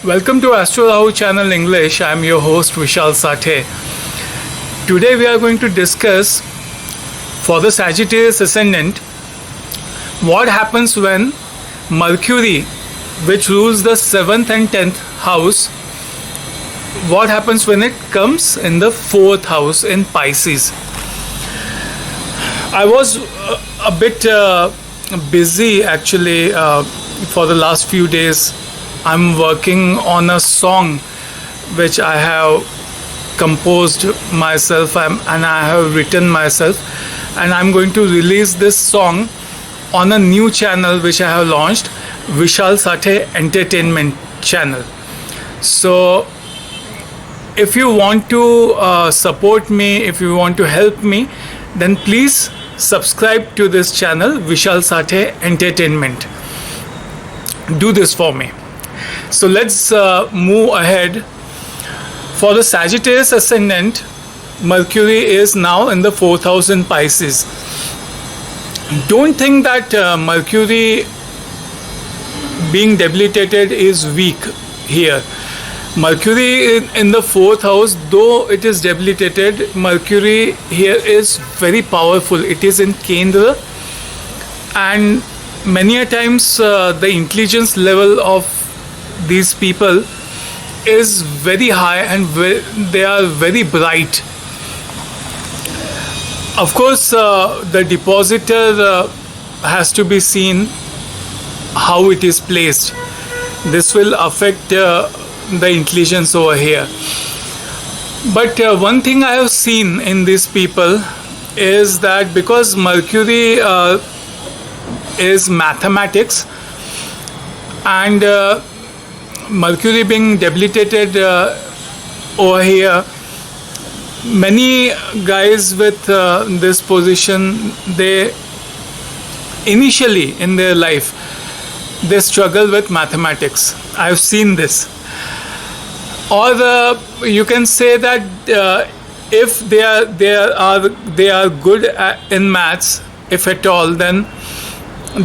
Welcome to Astro Rahu Channel English. I am your host Vishal Sathye. Today we are going to discuss for the Sagittarius Ascendant what happens when Mercury, which rules the 7th and 10th house, what happens when it comes in the 4th house in Pisces. I was a bit busy actually for the last few days. I'm working on a song which I have composed myself and I have written myself, and I'm going to release this song on a new channel which I have launched, Vishal Sathye Entertainment channel. So if you want to support me, if you want to help me, then please subscribe to this channel, Vishal Sathye Entertainment. Do this for me. So let's move ahead. For the Sagittarius Ascendant, Mercury is now in the 4th house in Pisces. Don't think that Mercury being debilitated is weak here. Mercury in the 4th house, though it is debilitated, Mercury here is very powerful. It is in Kendra, and many a times the intelligence level of these people is very high and they are very bright. Of course, the depositor has to be seen how it is placed. This will affect the intelligence over here. But one thing I have seen in these people is that because Mercury is mathematics, and Mercury being debilitated over here, many guys with this position, they initially in their life they struggle with mathematics. I've seen this. Or you can say that if they are good in maths, if at all, then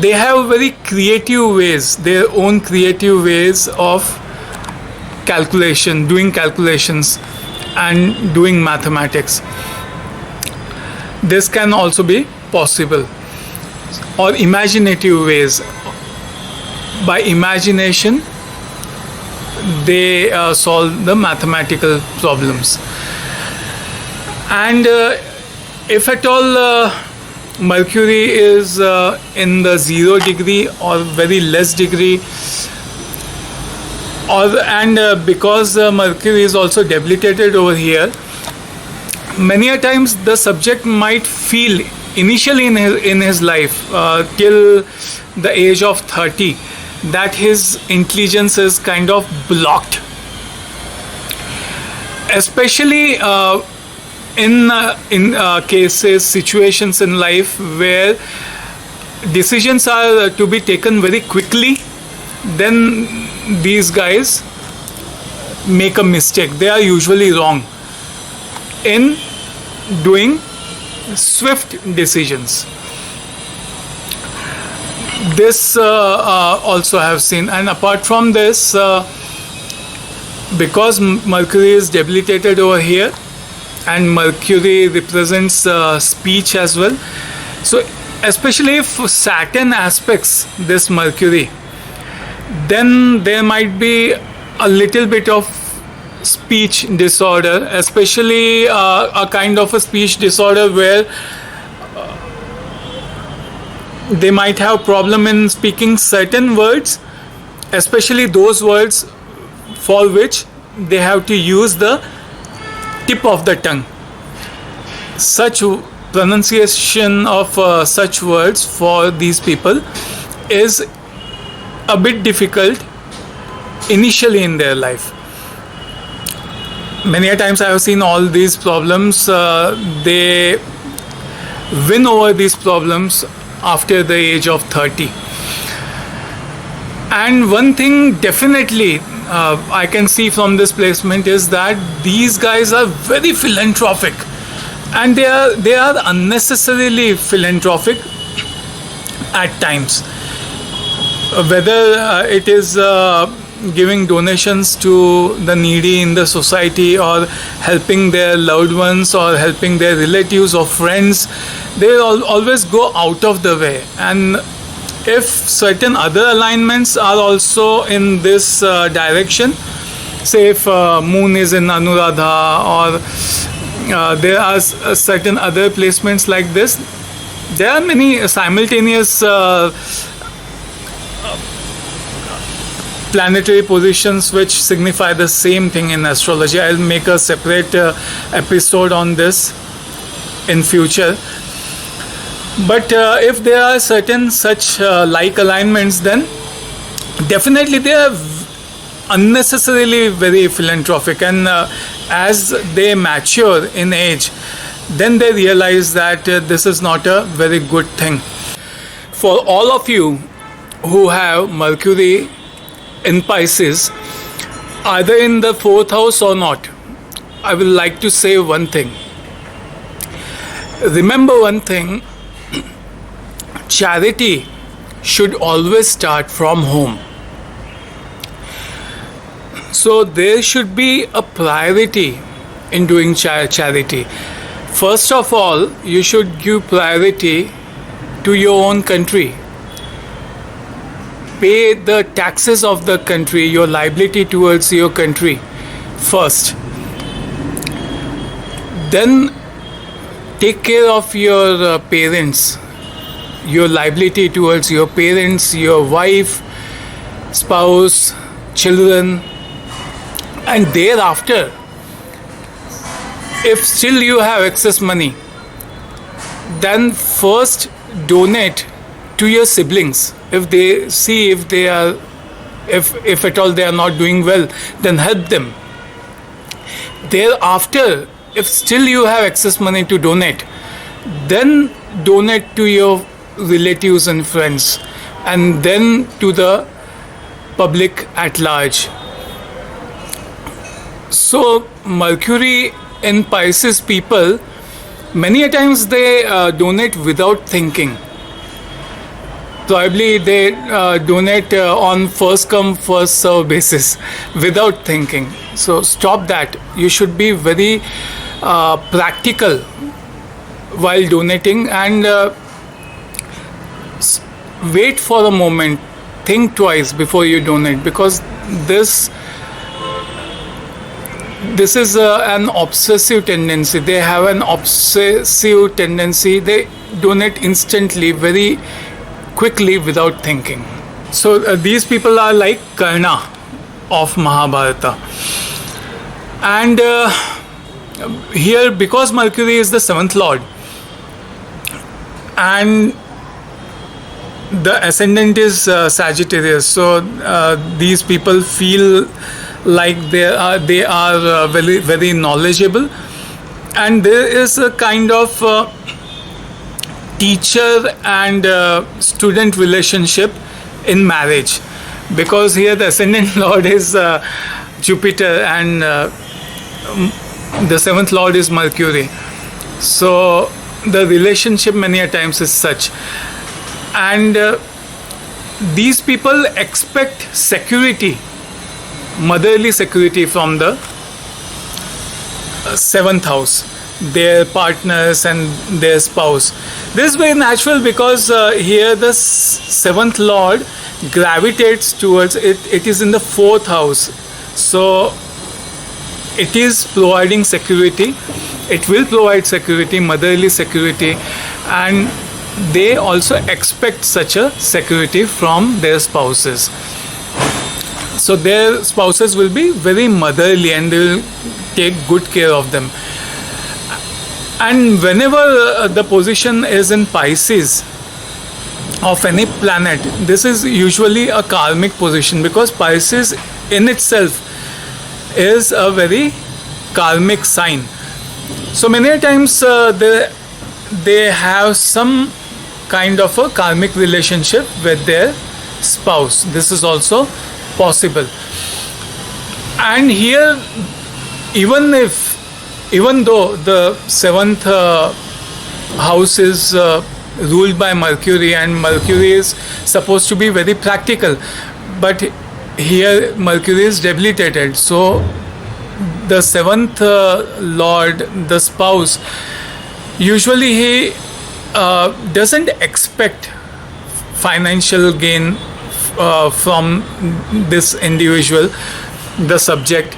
they have very creative ways, their own creative ways of calculation, doing calculations and doing mathematics. This can also be possible. Or imaginative ways. By imagination, they solve the mathematical problems. And if at all Mercury is in the 0 degree or very less degree, and because Mercury is also debilitated over here, many a times the subject might feel initially in his life till the age of 30 that his intelligence is kind of blocked, especially in cases, situations in life where decisions are to be taken very quickly. Then these guys make a mistake. They are usually wrong in doing swift decisions. This also I have seen. And apart from this, because Mercury is debilitated over here, and Mercury represents speech as well. So especially if Saturn aspects this Mercury, then there might be a little bit of speech disorder, especially a kind of a speech disorder where they might have problem in speaking certain words, especially those words for which they have to use the tip of the tongue. Such pronunciation of such words for these people is a bit difficult initially in their life. Many a times I have seen all these problems, they win over these problems after the age of 30. And one thing definitely I can see from this placement is that these guys are very philanthropic, and they are unnecessarily philanthropic at times. Whether it is giving donations to the needy in the society, or helping their loved ones, or helping their relatives or friends, they always go out of the way. And if certain other alignments are also in this direction, say if moon is in Anuradha, or there are certain other placements like this, there are many simultaneous planetary positions which signify the same thing in astrology. I'll make a separate episode on this in future. But if there are certain such like alignments, then definitely they are unnecessarily very philanthropic, and as they mature in age, then they realize that this is not a very good thing. For all of you who have Mercury in Pisces, either in the 4th house or not, I will like to say one thing. Remember one thing: charity should always start from home. So there should be a priority in doing charity. First of all, you should give priority to your own country. Pay the taxes of the country, your liability towards your country first. Then take care of your parents, your liability towards your parents, your wife, spouse, children. And thereafter, if still you have excess money, then first donate to your siblings. If they see, if they are, if at all they are not doing well, then help them. Thereafter, if still you have excess money to donate, then donate to your relatives and friends, and then to the public at large. So Mercury in Pisces people, many a times they donate without thinking. Probably they donate on first come first serve basis, without thinking. So stop that. You should be very practical while donating, and wait for a moment, think twice before you donate, because this is an obsessive tendency. They have an obsessive tendency. They donate instantly, very quickly, without thinking. So these people are like Karna of Mahabharata. And here, because Mercury is the 7th lord, and the ascendant is Sagittarius, so these people feel like they are very, very knowledgeable, and there is a kind of teacher and student relationship in marriage, because here the ascendant lord is Jupiter, and the 7th lord is Mercury. So the relationship many a times is such, and these people expect security, motherly security from the 7th house, their partners and their spouse. This is very natural, because here the 7th lord gravitates towards it. It is in the 4th house, so it is providing security. It will provide security, motherly security, and they also expect such a security from their spouses. So their spouses will be very motherly, and they will take good care of them. And whenever the position is in Pisces of any planet, this is usually a karmic position, because Pisces in itself is a very karmic sign. So many times they have some kind of a karmic relationship with their spouse. This is also possible. And here, even though the 7th house is ruled by Mercury, and Mercury is supposed to be very practical, but here Mercury is debilitated. So the seventh lord, the spouse, usually he doesn't expect financial gain from this individual, the subject,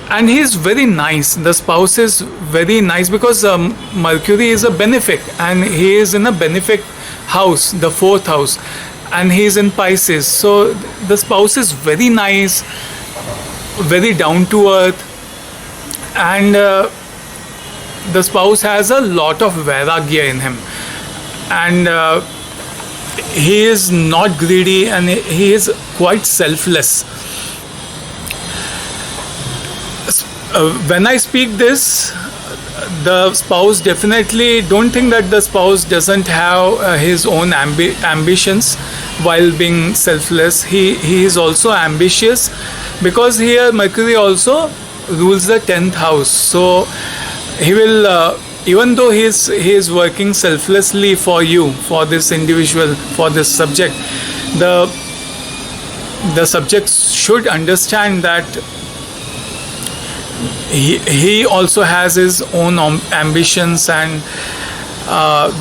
and he is very nice. The spouse is very nice because Mercury is a benefic, and he is in a benefic house, the fourth house, and he is in Pisces. So the spouse is very nice, very down to earth, and the spouse has a lot of vairagya in him, and he is not greedy, and he is quite selfless. When I speak this, the spouse, definitely don't think that the spouse doesn't have his own ambitions while being selfless. He is also ambitious, because here Mercury also rules the 10th house. So he will, even though he is working selflessly for you, for this individual, for this subject, the subject should understand that he also has his own ambitions, and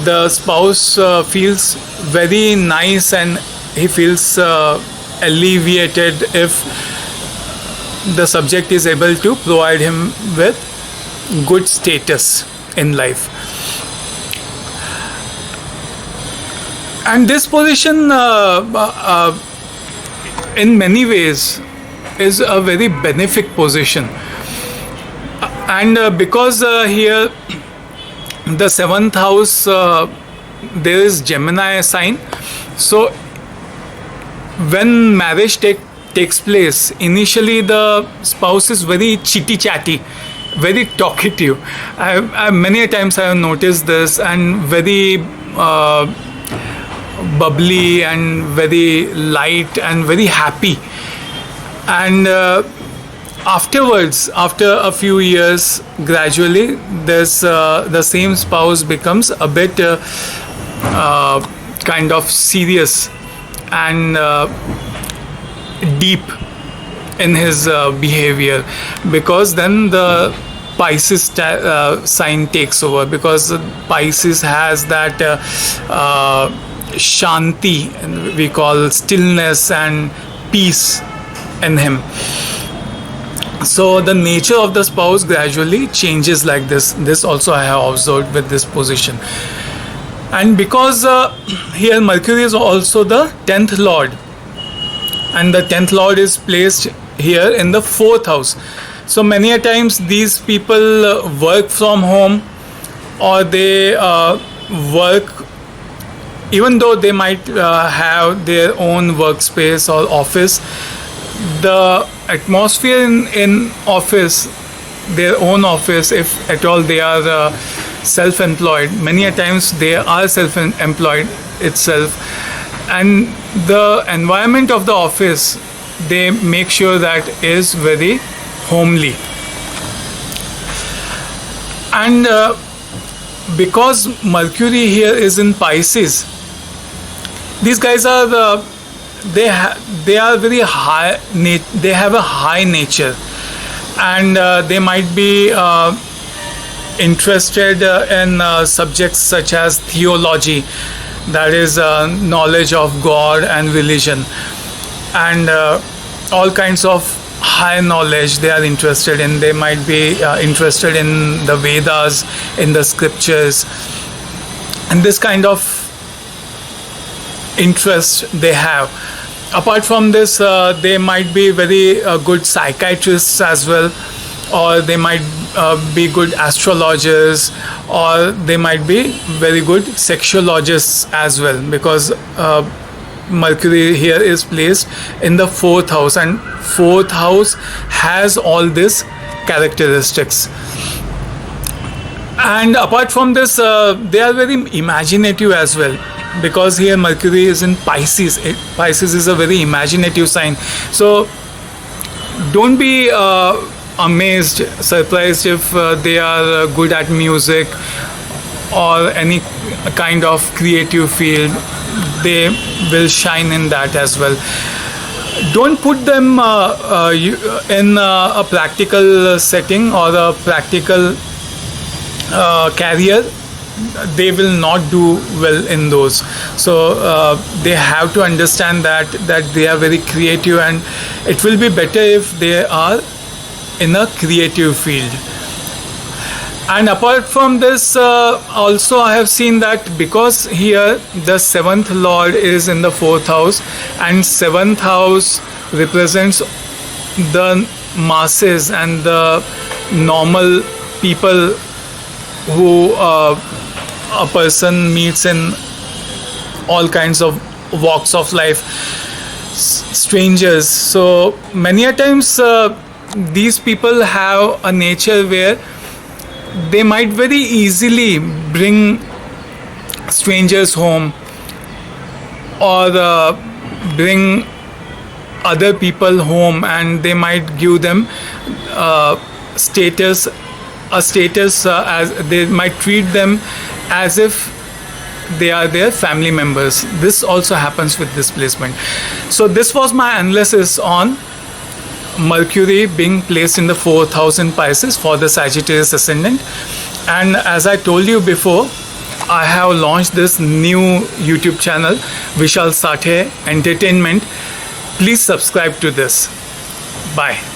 the spouse feels very nice, and he feels alleviated if the subject is able to provide him with good status in life. And this position in many ways is a very benefic position. And because here the seventh house, there is Gemini sign, so when marriage takes place, initially the spouse is very chitty chatty, very talkative. Many times I have noticed this, and very bubbly, and very light, and very happy. And afterwards, after a few years, gradually this the same spouse becomes a bit kind of serious and deep in his behavior, because then the Pisces sign takes over, because Pisces has that shanti, we call stillness and peace in him. So the nature of the spouse gradually changes like this. This also I have observed with this position. And because here Mercury is also the 10th lord, and the 10th lord is placed here in the 4th house. So many a times these people work from home, or they work, even though they might have their own workspace or office, the atmosphere in office, their own office, if at all they are self-employed, many a times they are self-employed itself, and the environment of the office, they make sure that is very homely. And because Mercury here is in Pisces, these guys are they are very high, they have a high nature, and they might be interested in subjects such as theology, that is knowledge of God and religion, and all kinds of high knowledge they are interested in. They might be interested in the Vedas, in the scriptures, and this kind of interest they have. Apart from this, they might be very good psychiatrists as well, or they might be good astrologers, or they might be very good sexologists as well, because Mercury here is placed in the 4th house, and 4th house has all these characteristics. And apart from this, they are very imaginative as well, because here Mercury is in Pisces. Pisces is a very imaginative sign. So don't be amazed, surprised if they are good at music or any kind of creative field. They will shine in that as well. don't put them in a practical setting or a practical career. They will not do well in those. So they have to understand that they are very creative, and it will be better if they are in a creative field. And apart from this, also I have seen that because here the 7th lord is in the 4th house, and 7th house represents the masses and the normal people who a person meets in all kinds of walks of life, strangers. So many a times these people have a nature where they might very easily bring strangers home, or bring other people home, and they might give them status as they might treat them as if they are their family members. This also happens with this placement. So this was my analysis on Mercury being placed in the 4th house in Pisces for the Sagittarius Ascendant. And as I told you before, I have launched this new YouTube channel, Vishal Sathye Entertainment. Please subscribe to this. Bye.